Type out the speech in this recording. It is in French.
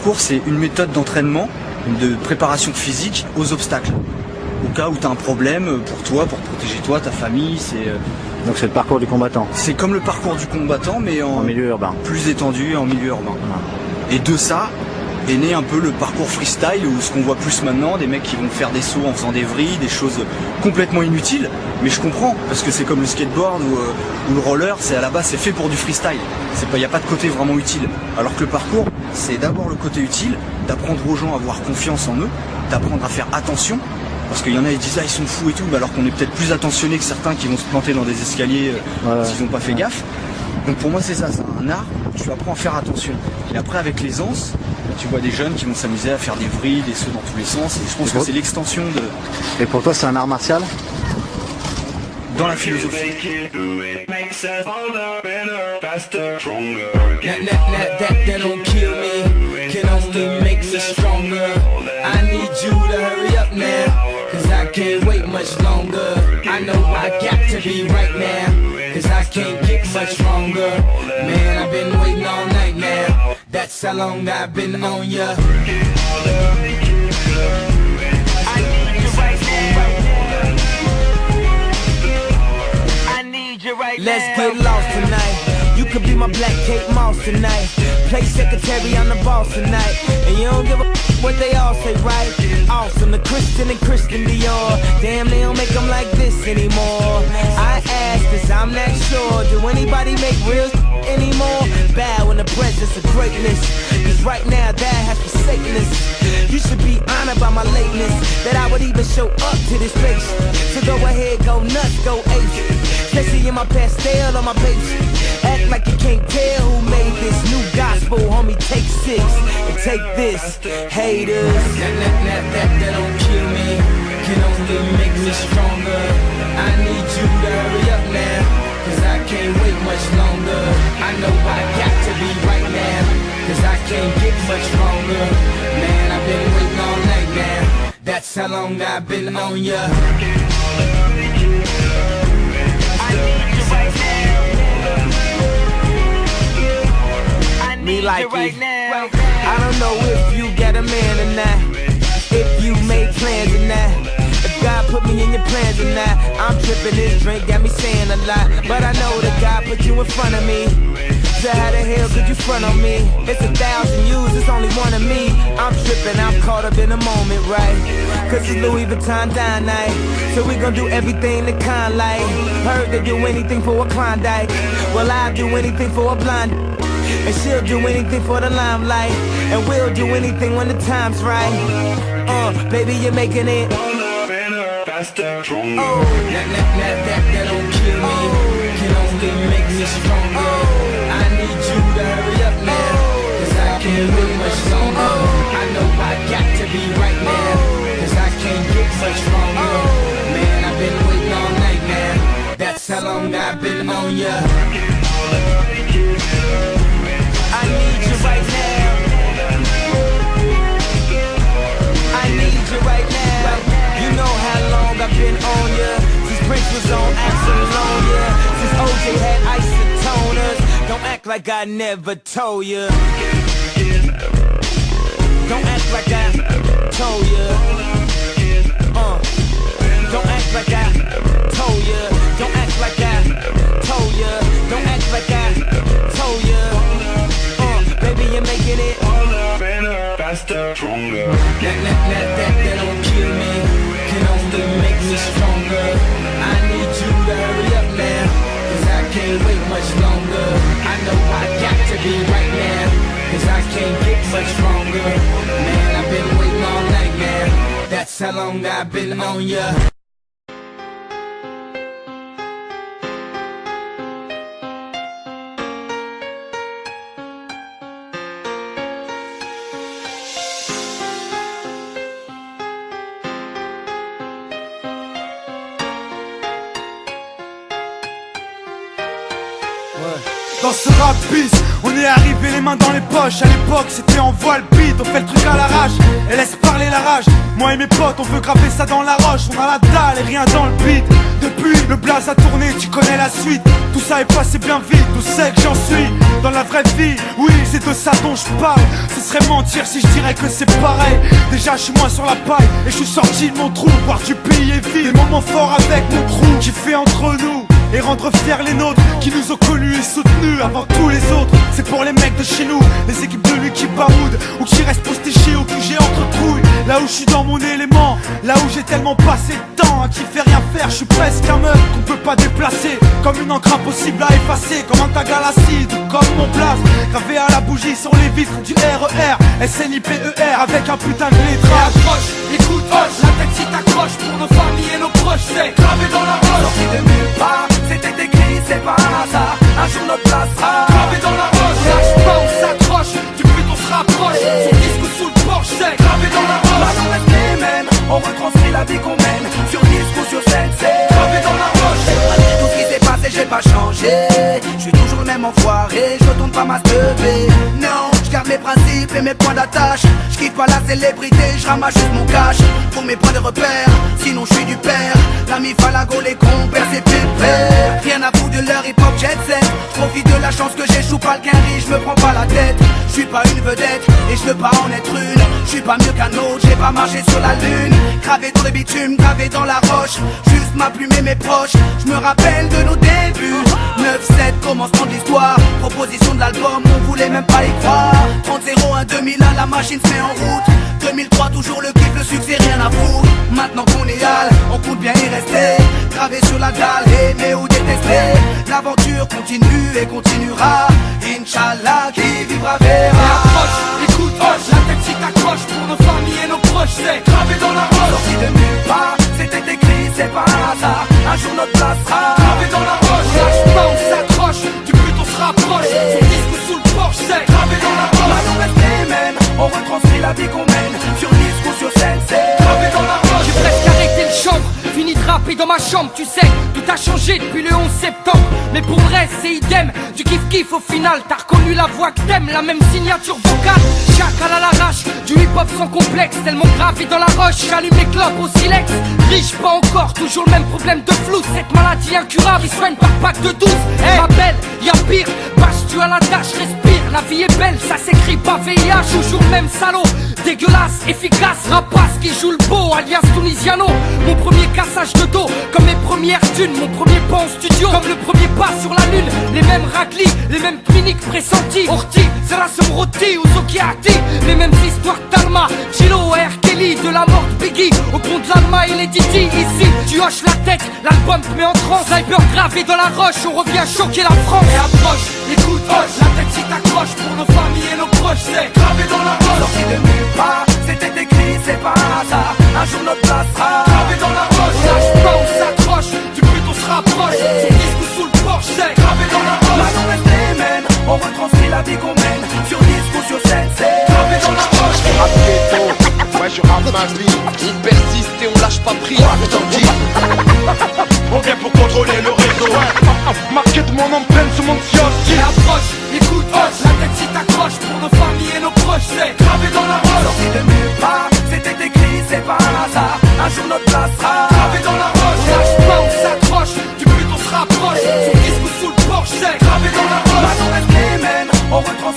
parcours, c'est une méthode d'entraînement, de préparation physique aux obstacles. Au cas où tu as un problème pour toi, pour protéger toi, ta famille, donc c'est le parcours du combattant. C'est comme le parcours du combattant, mais en milieu urbain. Plus étendu en milieu urbain. Et de ça est né un peu le parcours freestyle, ou ce qu'on voit plus maintenant, des mecs qui vont faire des sauts en faisant des vrilles, des choses complètement inutiles. Mais je comprends, parce que c'est comme le skateboard ou le roller, c'est à la base c'est fait pour du freestyle. Il n'y a pas de côté vraiment utile. Alors que le parcours, c'est d'abord le côté utile, d'apprendre aux gens à avoir confiance en eux, d'apprendre à faire attention. Parce qu'il y en a, ils disent, ah, ils sont fous et tout, alors qu'on est peut-être plus attentionnés que certains qui vont se planter dans des escaliers s'ils n'ont pas fait gaffe. Donc pour moi, c'est ça, c'est un art, tu apprends à faire attention. Et après, avec l'aisance, tu vois des jeunes qui vont s'amuser à faire des vrilles, des sauts dans tous les sens, et je pense que c'est l'extension de... Et pour toi, c'est un art martial ? Dans la philosophie. I need you to hurry up now, cause I can't wait much longer. I know I got to be right now, cause I can't get much stronger. Man, I've been waiting all night now, that's how long I've been on ya. I need you right now, I need you right now. Let's get lost tonight. You could be my black Kate Moss tonight. Play secretary, I'm the boss tonight. And you don't give a what they all say, right? Awesome, the Christian and Christian Dior. Damn, they don't make them like this anymore. I ask, cause I'm not sure. Do anybody make real anymore? Bow in the presence of greatness, cause right now that has forsaken us. You should be honored by my lateness, that I would even show up to this place. So go ahead, go nuts, go ape. Especially in my pastel on my page. Act like you can't tell who made this new gospel, homie. Take 6 and take this, haters. That don't kill me, can only make me stronger. I need you to hurry up now, cause I can't wait much longer. I know I got to be right now, cause I can't get much stronger. Man, I've been waiting all night now, that's how long I've been on ya. Me like it right now. I don't know if you got a man or not, if you made plans or not, if God put me in your plans or not. I'm tripping, this drink got me saying a lot, but I know that God put you in front of me. So how the hell could you front on me? It's 1,000 yous, it's only one of me. I'm tripping, I'm caught up in the moment, right? Cause it's Louis Vuitton dine night, so we gon' do everything the kind like. Heard they do anything for a Klondike, well I'll do anything for a blonde. And she'll do anything for the limelight, and we'll do anything when the time's right. Baby, you're making it faster, stronger. That don't kill me, can only make me stronger. I need you to hurry up now, cause I can't wait much longer. I know I got to be right now, cause I can't get much stronger. Man, I've been waiting all night now, that's how long I've been on ya. I need you right now, I need you right now. You know how long I've been on ya, since Prince was on Apollonia, since OJ had isotoners. Don't act like I never told ya, don't act like I told ya, don't act like I told ya, don't act like I told ya, don't act like I told ya. Baby, you're making it better, faster, stronger. That don't kill me, can only make me stronger. I need you to hurry up now, cause I can't wait much longer. I know I got to be right now, cause I can't get much stronger. Man, I've been waiting all night now, that's how long I've been on ya. Dans ce rap bis, on est arrivé les mains dans les poches. À l'époque c'était en voile beat. on fait le truc à l'arrache et laisse parler la rage. Moi et mes potes, on veut graver ça dans la roche. On a la dalle et rien dans le beat. Depuis, le blaze a tourné, tu connais la suite. Tout ça est passé bien vite, où c'est que j'en suis dans la vraie vie, oui, c'est de ça dont je parle. Ce serait mentir si je dirais que c'est pareil. Déjà, je suis moins sur la paille et je suis sorti de mon trou. Voir du pays est vide, des moments forts avec mon crew qui fait entre nous et rendre fiers les nôtres qui nous ont connus et soutenus avant tous les autres. C'est pour les mecs de chez nous, les équipes de lui qui baroudent ou qui restent postichés au QG entre couilles. Là où je suis dans mon élément, là où j'ai tellement passé de temps à qui fait rien faire. Je suis presque un meuf qu'on peut pas déplacer, comme une encre impossible à effacer, comme un tag à l'acide ou comme mon blaze gravé à la bougie sur les vitres du RER, SNIPER avec un putain de lettrage. Approche, écoute, hoche, la tête si t'accroche pour nos familles et nos proches, c'est gravé dans la roche. Sorti de nulle part, c'était écrit, c'est pas un hasard. Un jour notre place sera gravé dans la roche. Lâche pas, on s'accroche, du but on se rapproche. Sur disque ou sous le porche, c'est gravé dans la roche. Maintenant reste les mêmes, on retranscrit la vie qu'on mène. Sur disque ou sur scène, c'est gravé dans la roche. Malgré tout ce qui s'est passé, j'ai pas changé. Je suis toujours le même enfoiré, je retourne pas ma teubée. Non, je garde mes principes et mes points d'attache. Je kiffe pas la célébrité, je ramasse juste mon cash pour mes points de repère, sinon je suis du père. L'ami Falago, les compères, c'est pépère. Rien à foutre de leur hip-hop jet set. Je profite de la chance que j'échoue pas le quinri, je me prends pas la tête. Je suis pas une vedette et je veux pas en être une. Je suis pas mieux qu'un autre, j'ai pas marché sur la lune. Gravé dans le bitume, gravé dans la roche. Juste ma plume et mes proches, je me rappelle de nos débuts. 9-7, commencement de l'histoire. Proposition de l'album, on voulait même pas y croire. 30-01, 2001, la machine se met en route. 2003, toujours le kiff, le succès, rien à foutre. Maintenant qu'on est hal, on compte bien y rester. Gravé sur la dalle, aimer ou détester. L'aventure continue et continuera. Inch'Allah, qui vivra verra. Approche, écoute, hoche, la tête si t'accroche pour nos familles et nos proches, c'est gravé dans la roche. Sorti de nulle part, c'était écrit, c'est pas un hasard. Un jour notre place sera gravé dans la roche. Lâche pas, on s'accroche, du but on se rapproche. Sur disque ou sous le porche, c'est gravé dans la roche. Maintenant reste les mêmes, on retranscrit la vie qu'on mène. Sur disque ou sur scène, c'est gravé dans la roche. J'ai presque arrêté le chambre, fini de rapper dans ma chambre. Tu sais, tout a changé depuis le 11 septembre. Mais pour le reste, c'est idem, du kiff-kiff au final. T'as reconnu la voix que t'aimes, la même signature vocale. Chacal à l'arrache, du hip-hop sans complexe. Tellement gravé dans la roche, j'allume les clopes au silex. Riche pas encore, toujours le même problème de flou. Cette maladie incurable, il soigne par pack de 12. Ma belle, y'a pire, bâche-tu à la tâche, respire. La vie est belle, ça s'écrit pas VIH. Toujours le même salaud, dégueulasse, efficace. Rapace qui joue le beau, alias Tunisiano. Mon premier cassage de dos, comme mes premières thunes. Mon premier pas en studio, comme le premier pas sur la lune. Les mêmes raclis, les mêmes cliniques pressentis. Orti, Zerasum Roti, Uzokiati. Les mêmes histoires d'Alma, Chilo, R. Kelly. De la mort de Biggie, au pont de l'Alma et les Didi. Ici, tu hoches la tête, l'album te met en transe. Sniper gravé dans la roche, on revient choquer la France. Et approche, écoute, hoche, la tête si t'accroche pour nos familles et nos proches, c'est gravé dans la roche. Sorti de nulle part, c'était écrit, c'est pas un hasard. Un jour notre place sera gravé dans la roche. On lâche pas, on s'accroche, du but on se rapproche. Sur disque ou sous le porche, c'est gravé dans la roche. Maintenant reste les mêmes, on retranscrit la vie qu'on mène. Sur disque ou sur scène, c'est gravé dans la roche. Rap ghetto, ouais je rappe ma vie. On persiste et on lâche pas prise. Je t'en dis. On vient pour contrôler le réseau. Marqué de mon empreinte sur mon kiosque. Et approche, écoute, hoche, la tête si t'accroche pour nos familles et nos proches, c'est gravé dans la roche. Sorti de nulle part, c'était écrit, c'est pas un hasard. Un jour notre place sera gravé dans la roche. Lâche pas, on s'accroche, du but on se rapproche. Sur disque ou sous le porche, c'est gravé dans la roche. Maintenant reste les mêmes, on retranscrit